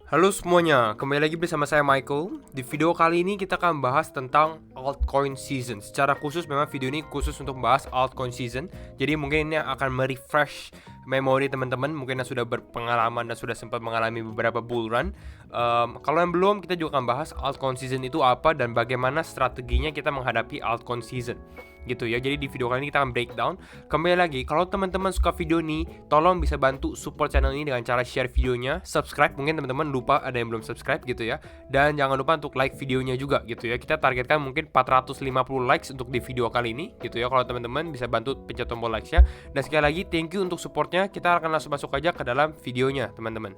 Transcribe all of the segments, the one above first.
Halo semuanya, kembali lagi bersama saya Michael. Di video kali ini kita akan bahas tentang altcoin season. Secara khusus memang video ini khusus untuk membahas altcoin season. Jadi mungkin ini akan merefresh memori teman-teman mungkin yang sudah berpengalaman dan sudah sempat mengalami beberapa bull run. Kalau yang belum, kita juga akan bahas altcoin season itu apa dan bagaimana strateginya kita menghadapi altcoin season gitu ya. Jadi di video kali ini kita akan breakdown. Kembali lagi, kalau teman-teman suka video ini, tolong bisa bantu support channel ini dengan cara share videonya, subscribe, mungkin teman-teman lupa ada yang belum subscribe gitu ya. Dan jangan lupa untuk like videonya juga gitu ya. Kita targetkan mungkin 450 likes untuk di video kali ini gitu ya. Kalau teman-teman bisa bantu pencet tombol likes-nya. Dan sekali lagi thank you untuk supportnya. Kita akan langsung masuk aja ke dalam videonya teman-teman.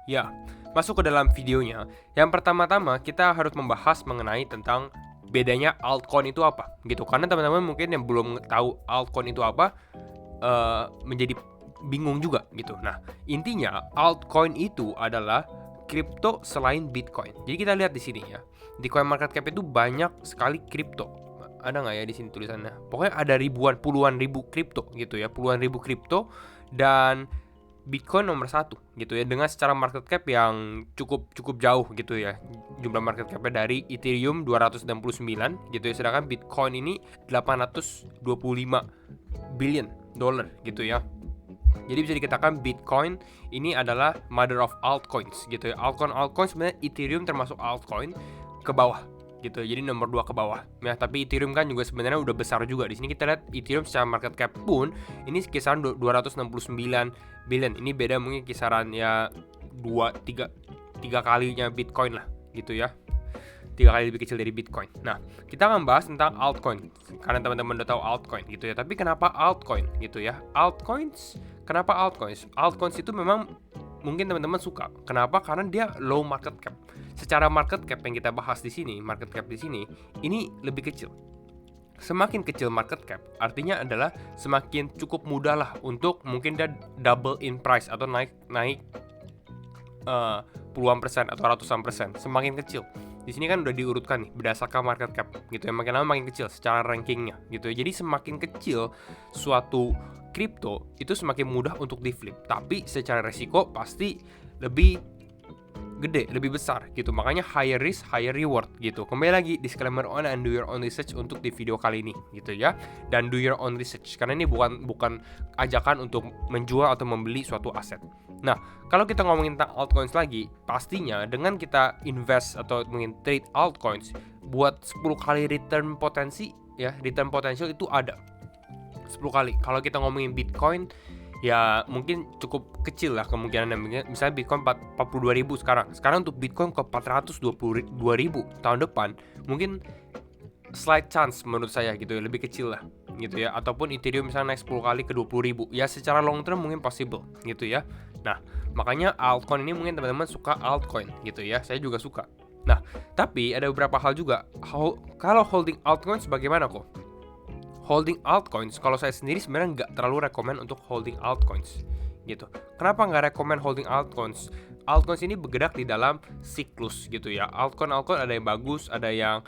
Ya, masuk ke dalam videonya. Yang pertama-tama kita harus membahas mengenai tentang bedanya altcoin itu apa, gitu. Karena teman-teman mungkin yang belum tahu altcoin itu apa, menjadi bingung juga, gitu. Nah, intinya altcoin itu adalah kripto selain Bitcoin. Jadi kita lihat di sini ya, di CoinMarketCap itu banyak sekali kripto. Ada nggak ya di sini tulisannya? Pokoknya ada ribuan, puluhan ribu kripto, gitu ya, puluhan ribu kripto dan Bitcoin nomor satu gitu ya, dengan secara market cap yang cukup jauh gitu ya, jumlah market capnya dari Ethereum 269 gitu ya, sedangkan Bitcoin ini 825 billion dollar gitu ya. Jadi bisa dikatakan Bitcoin ini adalah mother of altcoins gitu ya. Altcoin sebenarnya Ethereum termasuk altcoin ke bawah gitu. Jadi nomor 2 ke bawah. Ya, tapi Ethereum kan juga sebenarnya udah besar juga. Di sini kita lihat Ethereum secara market cap pun ini kisaran 269 billion. Ini beda mungkin kisaran ya 2 3 kalinya Bitcoin lah gitu ya. 3 kali lebih kecil dari Bitcoin. Nah, kita akan bahas tentang altcoin karena teman-teman udah tahu altcoin gitu ya. Tapi kenapa altcoin gitu ya? Kenapa altcoins? Altcoins itu memang mungkin teman-teman suka. Kenapa? Karena dia low market cap. Secara market cap yang kita bahas di sini, market cap di sini ini lebih kecil. Semakin kecil market cap, artinya adalah semakin cukup mudah lah untuk mungkin dia double in price atau naik puluhan persen atau ratusan persen. Semakin kecil, di sini kan udah diurutkan nih berdasarkan market cap gitu ya, makin lama makin kecil secara rankingnya gitu ya. Jadi semakin kecil suatu kripto itu semakin mudah untuk di flip, tapi secara resiko pasti lebih gede, lebih besar gitu. Makanya higher risk, higher reward gitu. Kembali lagi disclaimer on and do your own research untuk di video kali ini gitu ya. Dan do your own research karena ini bukan ajakan untuk menjual atau membeli suatu aset. Nah, kalau kita ngomongin tentang altcoins lagi, pastinya dengan kita invest atau mungkin trade altcoins buat 10 kali return potensi ya, return potential itu ada 10 kali. Kalau kita ngomongin Bitcoin ya mungkin cukup kecil lah kemungkinan. Misalnya Bitcoin 42.000 sekarang untuk Bitcoin ke 422.000 tahun depan, mungkin slight chance menurut saya gitu ya, lebih kecil lah gitu ya. Ataupun Ethereum misalnya naik 10 kali ke 20.000 ya, secara long term mungkin possible gitu ya. Nah, makanya altcoin ini mungkin teman-teman suka altcoin gitu ya, saya juga suka. Nah, tapi ada beberapa hal juga. Kalau holding altcoins bagaimana kok? Holding altcoins, kalau saya sendiri sebenarnya nggak terlalu rekomend untuk holding altcoins gitu. Kenapa nggak rekomend holding altcoins? Altcoins ini bergerak di dalam siklus gitu ya. Altcoin ada yang bagus, ada yang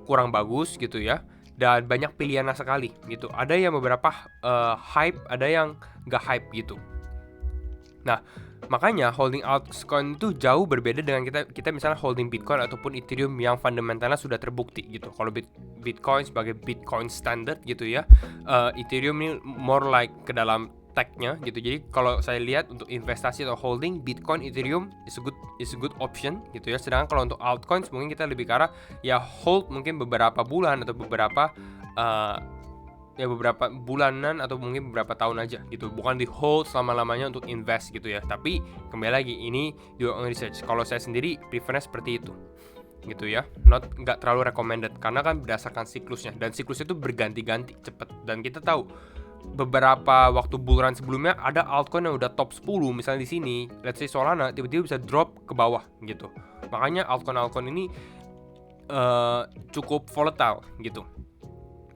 kurang bagus gitu ya. Dan banyak pilihannya sekali gitu. Ada yang beberapa hype, ada yang nggak hype gitu. Nah, makanya holding altcoin itu jauh berbeda dengan kita misalnya holding Bitcoin ataupun Ethereum yang fundamentalnya sudah terbukti gitu. Kalau Bitcoin sebagai Bitcoin standard gitu ya, Ethereum ini more like ke dalam tech-nya gitu. Jadi kalau saya lihat untuk investasi atau holding Bitcoin, Ethereum is a good option gitu ya. Sedangkan kalau untuk altcoins mungkin kita lebih ke arah ya hold mungkin beberapa bulan atau beberapa bulanan atau mungkin beberapa tahun aja gitu, bukan di hold selama-lamanya untuk invest gitu ya. Tapi kembali lagi ini do your own research. Kalau saya sendiri preference seperti itu gitu ya, nggak terlalu recommended karena kan berdasarkan siklusnya, dan siklusnya itu berganti-ganti cepet. Dan kita tahu beberapa waktu bulan sebelumnya ada altcoin yang udah top 10 misalnya di sini, let's say Solana, tiba-tiba bisa drop ke bawah gitu. Makanya altcoin ini cukup volatile gitu.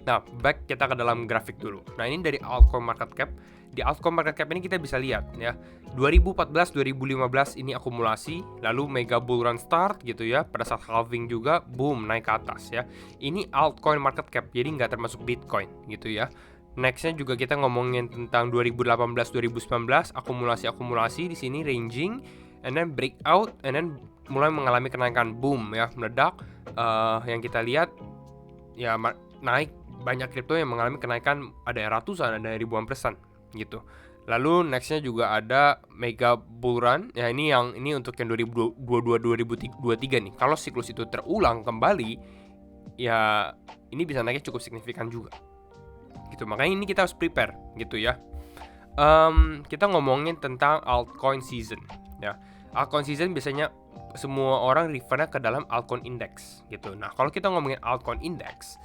Nah, back kita ke dalam grafik dulu. Nah, ini dari altcoin market cap di altcoin market cap ini kita bisa lihat ya, 2014-2015 ini akumulasi, lalu mega bull run start gitu ya, pada saat halving juga boom naik ke atas ya. Ini altcoin market cap, jadi nggak termasuk Bitcoin gitu ya. Nextnya juga kita ngomongin tentang 2018-2019 akumulasi di sini ranging, and then breakout, and then mulai mengalami kenaikan boom ya, meledak. Yang kita lihat ya naik, banyak kripto yang mengalami kenaikan, ada yang ratusan, ada yang ribuan persen gitu. Lalu nextnya juga ada mega bull run ya, ini untuk yang 2022-2023 nih. Kalau siklus itu terulang kembali ya, ini bisa naiknya cukup signifikan juga gitu. Makanya ini kita harus prepare gitu ya. Kita ngomongin tentang altcoin season ya. Altcoin season biasanya semua orang refernya ke dalam altcoin index gitu. Nah, kalau kita ngomongin altcoin index,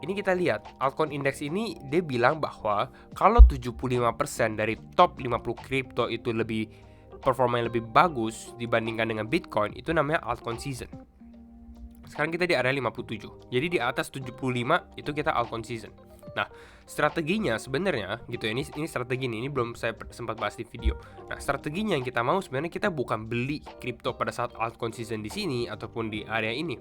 ini kita lihat altcoin index ini dia bilang bahwa kalau 75% dari top 50 kripto itu lebih performanya lebih bagus dibandingkan dengan Bitcoin, itu namanya altcoin season. Sekarang kita di area 57. Jadi di atas 75 itu kita altcoin season. Nah, strateginya sebenarnya gitu ya, ini strategi ini belum saya sempat bahas di video. Nah, strateginya yang kita mau sebenarnya kita bukan beli kripto pada saat altcoin season di sini ataupun di area ini.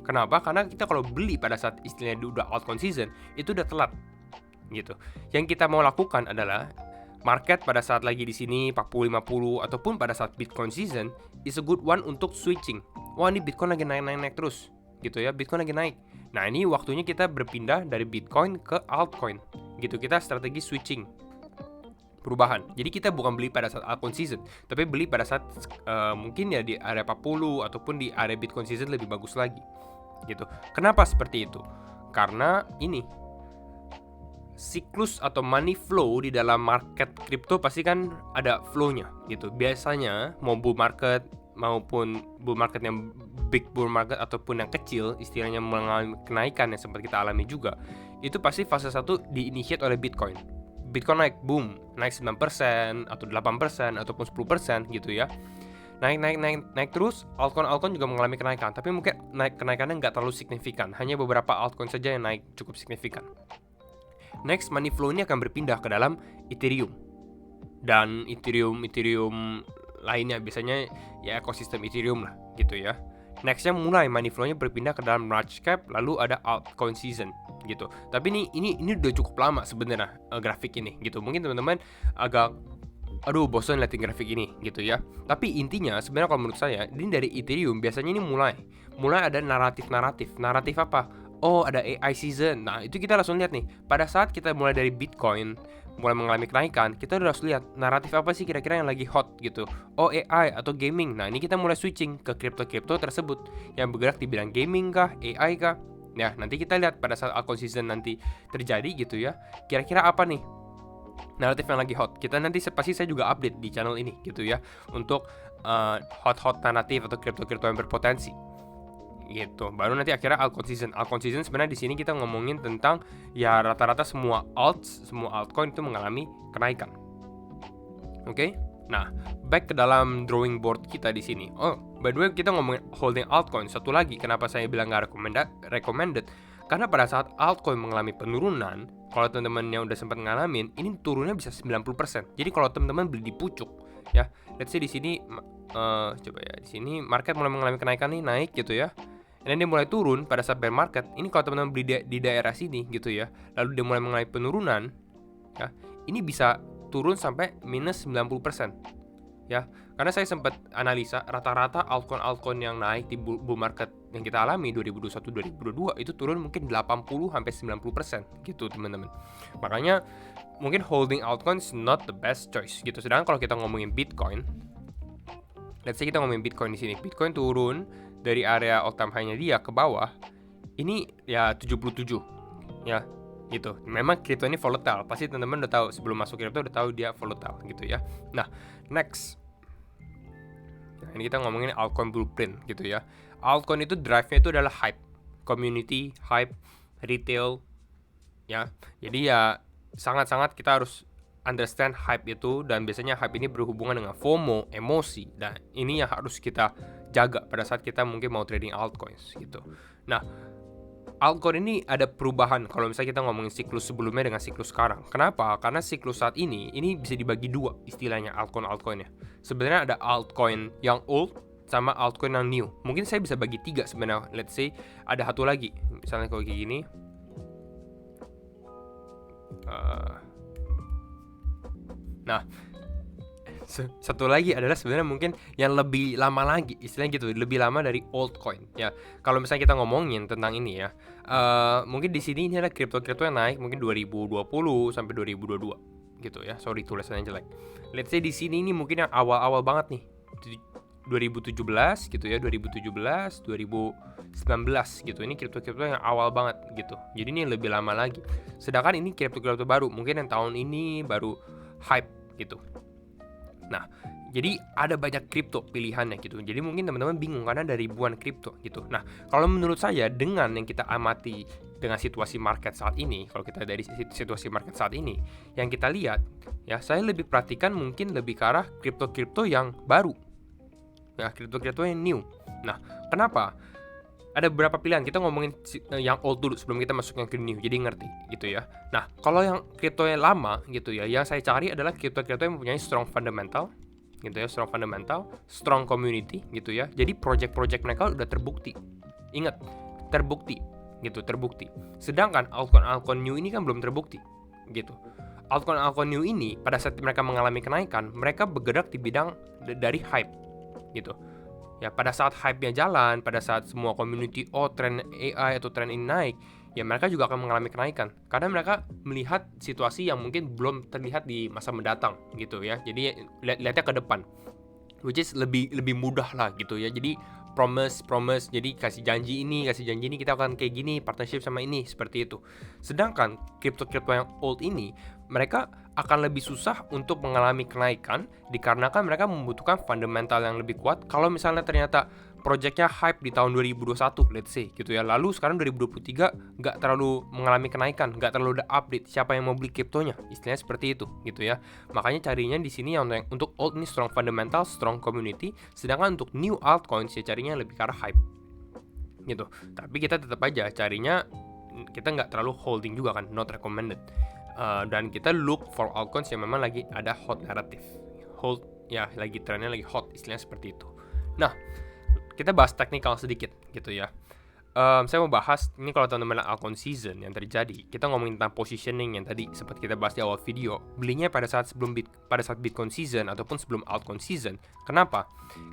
Kenapa? Karena kita kalau beli pada saat istilahnya udah altcoin season, itu udah telat gitu. Yang kita mau lakukan adalah market pada saat lagi di sini 40-50 ataupun pada saat Bitcoin season is a good one untuk switching. Wah, ini Bitcoin lagi naik terus gitu ya, Bitcoin lagi naik. Nah, ini waktunya kita berpindah dari Bitcoin ke altcoin gitu. Kita strategi switching, perubahan. Jadi kita bukan beli pada saat altcoin season, tapi beli pada saat mungkin ya di area 40 ataupun di area Bitcoin season lebih bagus lagi gitu. Kenapa seperti itu? Karena ini siklus atau money flow di dalam market kripto pasti kan ada flow-nya gitu. Biasanya mau bull market maupun bull market yang big bull market ataupun yang kecil, istilahnya mengalami kenaikan yang sempat kita alami juga, itu pasti fase 1 di-initiate oleh Bitcoin. Bitcoin naik, boom, naik 9% atau 8% ataupun 10% gitu ya. Naik terus, altcoin juga mengalami kenaikan, tapi mungkin kenaikannya nggak terlalu signifikan, hanya beberapa altcoin saja yang naik cukup signifikan. Next, money flow ini akan berpindah ke dalam Ethereum dan Ethereum lainnya, biasanya ya ekosistem Ethereum lah gitu ya. Nextnya mulai money flow-nya berpindah ke dalam large cap, lalu ada altcoin season gitu. Tapi ini udah cukup lama sebenarnya grafik ini gitu. Mungkin teman-teman agak bosan liatin grafik ini gitu ya. Tapi intinya sebenarnya kalau menurut saya, ini dari Ethereum biasanya ini mulai ada naratif apa? Oh, ada AI season. Nah, itu kita langsung lihat nih. Pada saat kita mulai dari Bitcoin mulai mengalami kenaikan, kita udah harus lihat naratif apa sih kira-kira yang lagi hot gitu. Oh, AI atau gaming. Nah, ini kita mulai switching ke kripto tersebut yang bergerak di bidang gaming kah, AI kah. Nah, nanti kita lihat pada saat altcoin season nanti terjadi gitu ya. Kira-kira apa nih naratif yang lagi hot? Kita nanti pasti saya juga update di channel ini gitu ya, untuk hot naratif atau kripto yang berpotensi gitu. Baru nanti akhirnya altcoin season sebenarnya di sini kita ngomongin tentang ya rata-rata semua altcoin itu mengalami kenaikan. Oke? Nah, back ke dalam drawing board kita di sini. Oh, by the way, kita ngomongin holding altcoin. Satu lagi kenapa saya bilang nggak recommended, karena pada saat altcoin mengalami penurunan, kalau teman-teman yang udah sempat ngalamin, ini turunnya bisa 90%. Jadi kalau teman-teman beli di pucuk ya, let's say di sini coba ya, di sini market mulai mengalami kenaikan nih, naik gitu ya. Dan dia mulai turun pada saat bear market. Ini kalau teman-teman beli di daerah sini gitu ya, lalu dia mulai mengalami penurunan ya, ini bisa turun sampai minus 90% ya. Karena saya sempat analisa rata-rata altcoin yang naik di bull market yang kita alami 2021-2022 itu turun mungkin 80-90% gitu teman-teman. Makanya mungkin holding altcoins not the best choice gitu. Sedangkan kalau kita ngomongin Bitcoin, let's say kita ngomongin Bitcoin di sini, Bitcoin turun dari area all time high-nya dia ke bawah, ini ya 77 ya gitu. Memang kripto ini volatile, pasti teman-teman udah tahu sebelum masuk kripto udah tahu dia volatile gitu ya. Nah, next, nah, ini kita ngomongin altcoin blueprint gitu ya. Altcoin itu drive-nya itu adalah hype, community, hype, retail ya. Jadi ya sangat-sangat kita harus understand hype itu, dan biasanya hype ini berhubungan dengan FOMO, emosi, dan ini yang harus kita jaga pada saat kita mungkin mau trading altcoins gitu. Nah, altcoin ini ada perubahan kalau misalnya kita ngomongin siklus sebelumnya dengan siklus sekarang. Kenapa? Karena siklus saat ini bisa dibagi dua istilahnya altcoinnya. Sebenarnya ada altcoin yang old sama altcoin yang new. Mungkin saya bisa bagi tiga sebenarnya. Let's say ada satu lagi, misalnya kayak gini. Nah, satu lagi adalah sebenarnya mungkin yang lebih lama lagi, istilahnya gitu, lebih lama dari old coin ya. Kalau misalnya kita ngomongin tentang ini ya, mungkin di sini ini adalah kripto yang naik mungkin 2020 sampai 2022 gitu ya. Sorry tulisannya jelek. Let's say di sini ini mungkin yang awal-awal banget nih, 2017 gitu ya, 2017, 2019 gitu. Ini kripto yang awal banget gitu. Jadi ini lebih lama lagi. Sedangkan ini kripto baru, mungkin yang tahun ini baru hype gitu. Nah, jadi ada banyak kripto pilihannya gitu. Jadi mungkin teman-teman bingung karena ada ribuan kripto gitu. Nah, kalau menurut saya dengan yang kita amati dengan situasi market saat ini, kalau kita dari situasi market saat ini, yang kita lihat ya, saya lebih perhatikan mungkin lebih ke arah kripto yang baru. Ya, kripto yang new. Nah, kenapa? Ada beberapa pilihan. Kita ngomongin yang old dulu sebelum kita masuk yang ke new, jadi ngerti gitu ya. Nah, kalau yang kripto yang lama gitu ya, yang saya cari adalah kripto yang mempunyai strong fundamental gitu ya, strong community gitu ya. Jadi project mereka udah terbukti. Ingat, terbukti. Sedangkan altcoin new ini kan belum terbukti gitu. Altcoin new ini pada saat mereka mengalami kenaikan, mereka bergerak di bidang dari hype gitu. Ya, pada saat hype-nya jalan, pada saat semua community tren AI atau tren ini naik, ya mereka juga akan mengalami kenaikan karena mereka melihat situasi yang mungkin belum terlihat di masa mendatang gitu ya. Jadi lihatnya ke depan, which is lebih mudah lah gitu ya. Jadi promise, jadi kasih janji ini kita akan kayak gini, partnership sama ini, seperti itu. Sedangkan kripto yang old ini, mereka akan lebih susah untuk mengalami kenaikan dikarenakan mereka membutuhkan fundamental yang lebih kuat. Kalau misalnya ternyata projectnya hype di tahun 2021, let's say gitu ya, lalu sekarang 2023 nggak terlalu mengalami kenaikan, nggak terlalu ada update, siapa yang mau beli kriptonya, istilahnya seperti itu gitu ya. Makanya carinya di sini yang untuk old ini strong fundamental, strong community, sedangkan untuk new altcoins ya carinya lebih ke arah hype gitu. Tapi kita tetap aja carinya, kita nggak terlalu holding juga kan, not recommended. Dan kita look for altcoins yang memang lagi ada hot narrative, hold ya, lagi trennya lagi hot, istilahnya seperti itu. Nah, kita bahas teknikal sedikit gitu ya. Saya mau bahas ini kalau teman-teman altcoin season yang terjadi, kita ngomongin tentang positioning yang tadi sempat kita bahas di awal video. Belinya pada saat Bitcoin season ataupun sebelum altcoin season. Kenapa?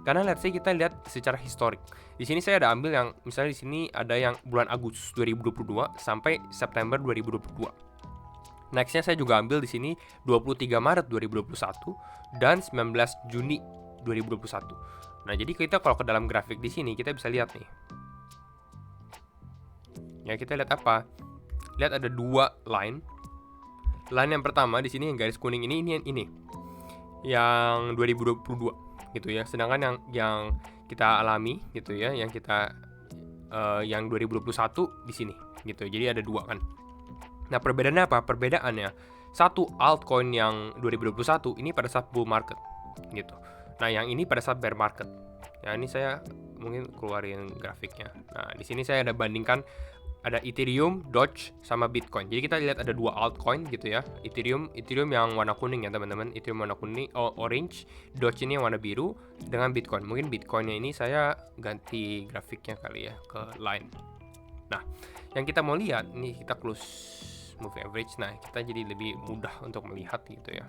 Karena let's say kita lihat secara historik. Di sini saya ada ambil yang misalnya di sini ada yang bulan Agustus 2022 sampai September 2022. Nextnya saya juga ambil di sini 23 Maret 2021 dan 19 Juni 2021. Nah, jadi kita kalau ke dalam grafik di sini kita bisa lihat nih. Ya, kita lihat apa? Lihat ada dua line. Line yang pertama di sini yang garis kuning ini. Yang 2022 gitu ya. Sedangkan yang kita alami gitu ya, yang kita yang 2021 di sini gitu. Jadi ada dua kan. Nah, perbedaannya apa? Perbedaannya, satu altcoin yang 2021 ini pada saat bull market gitu. Nah, yang ini pada saat bear market. Ya, ini saya mungkin keluarin grafiknya. Nah, di sini saya ada bandingkan ada Ethereum, Doge, sama Bitcoin. Jadi kita lihat ada dua altcoin gitu ya. Ethereum yang warna kuning ya teman-teman. Ethereum warna kuning, orange. Doge ini yang warna biru dengan Bitcoin. Mungkin Bitcoinnya ini saya ganti grafiknya kali ya ke line. Nah, yang kita mau lihat ini kita close moving average. Nah, kita jadi lebih mudah untuk melihat gitu ya.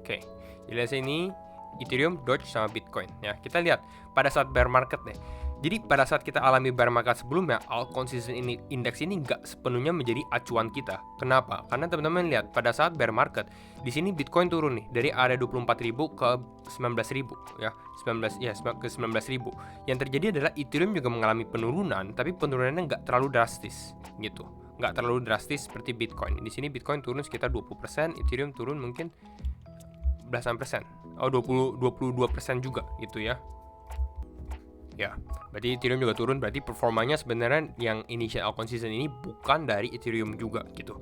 Oke, jadi lihat sini Ethereum, Doge, sama Bitcoin ya. Kita lihat pada saat bear market deh. Jadi pada saat kita alami bear market sebelumnya, altcoin season ini index ini nggak sepenuhnya menjadi acuan kita. Kenapa? Karena teman-teman lihat pada saat bear market di sini Bitcoin turun nih dari area 24.000 ke 19.000 ya, ke 19.000. Yang terjadi adalah Ethereum juga mengalami penurunan, tapi penurunannya nggak terlalu drastis gitu. Nggak terlalu drastis seperti Bitcoin. Di sini Bitcoin turun sekitar 20%, Ethereum turun mungkin belasan persen. 22% juga gitu ya. Ya, berarti Ethereum juga turun, berarti performanya sebenarnya yang initial altcoin season ini bukan dari Ethereum juga gitu.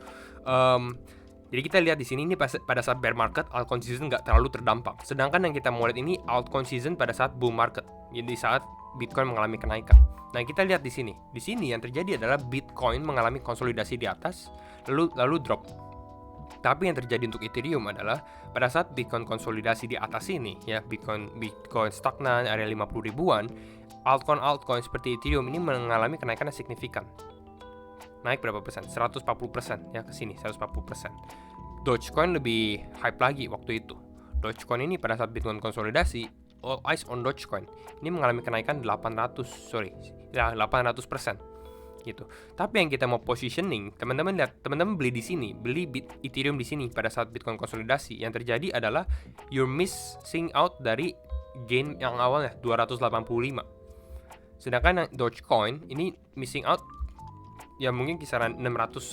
Jadi kita lihat di sini ini pada saat bear market altcoin season nggak terlalu terdampak. Sedangkan yang kita mau lihat ini altcoin season pada saat bull market. Jadi saat Bitcoin mengalami kenaikan. Nah, kita lihat di sini. Di sini yang terjadi adalah Bitcoin mengalami konsolidasi di atas, lalu drop. Tapi yang terjadi untuk Ethereum adalah pada saat Bitcoin konsolidasi di atas ini, ya, Bitcoin stagnan area 50 ribuan, altcoin seperti Ethereum ini mengalami kenaikan yang signifikan. Naik berapa persen? 140% ya, ke sini 140%. Dogecoin lebih hype lagi waktu itu. Dogecoin ini pada saat Bitcoin konsolidasi, all eyes on Dogecoin. Ini mengalami kenaikan 800% gitu. Tapi yang kita mau positioning, teman-teman lihat, teman-teman beli di sini, beli Ethereum di sini pada saat Bitcoin konsolidasi, yang terjadi adalah you're missing out dari gain yang awalnya 285. Sedangkan yang Dogecoin ini missing out ya mungkin kisaran 600%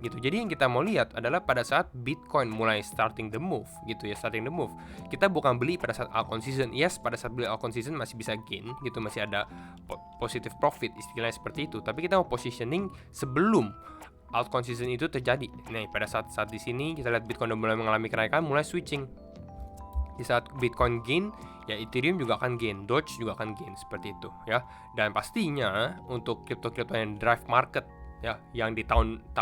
gitu. Jadi yang kita mau lihat adalah pada saat Bitcoin mulai starting the move, kita bukan beli pada saat altcoin season. Yes, pada saat beli altcoin season masih bisa gain gitu, masih ada positive profit, istilahnya seperti itu. Tapi kita mau positioning sebelum altcoin season itu terjadi. Nah, pada saat di sini kita lihat Bitcoin udah mulai mengalami kenaikan, mulai switching. Di saat Bitcoin gain, ya Ethereum juga akan gain, Doge juga akan gain, seperti itu ya. Dan pastinya untuk kripto-kripto yang drive market, ya, yang di tahun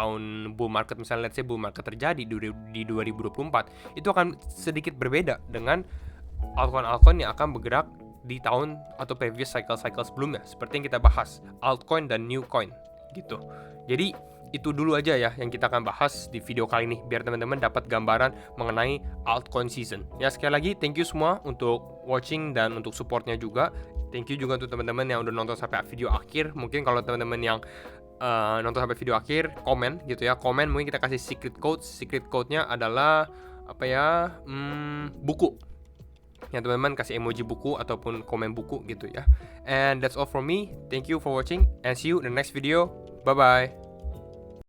bull market, misalnya let's say bull market terjadi di 2024, itu akan sedikit berbeda dengan altcoin yang akan bergerak di tahun atau previous cycle sebelumnya, seperti yang kita bahas altcoin dan new coin gitu. Jadi itu dulu aja ya yang kita akan bahas di video kali ini, biar teman-teman dapat gambaran mengenai altcoin season. Ya, sekali lagi thank you semua untuk watching dan untuk supportnya juga. Thank you juga untuk teman-teman yang udah nonton sampai video akhir. Mungkin kalau teman-teman yang nonton sampai video akhir, komen gitu ya, mungkin kita kasih secret code-nya adalah apa ya, buku ya, teman-teman kasih emoji buku ataupun komen buku gitu ya. And that's all from me, thank you for watching and see you in the next video, bye bye.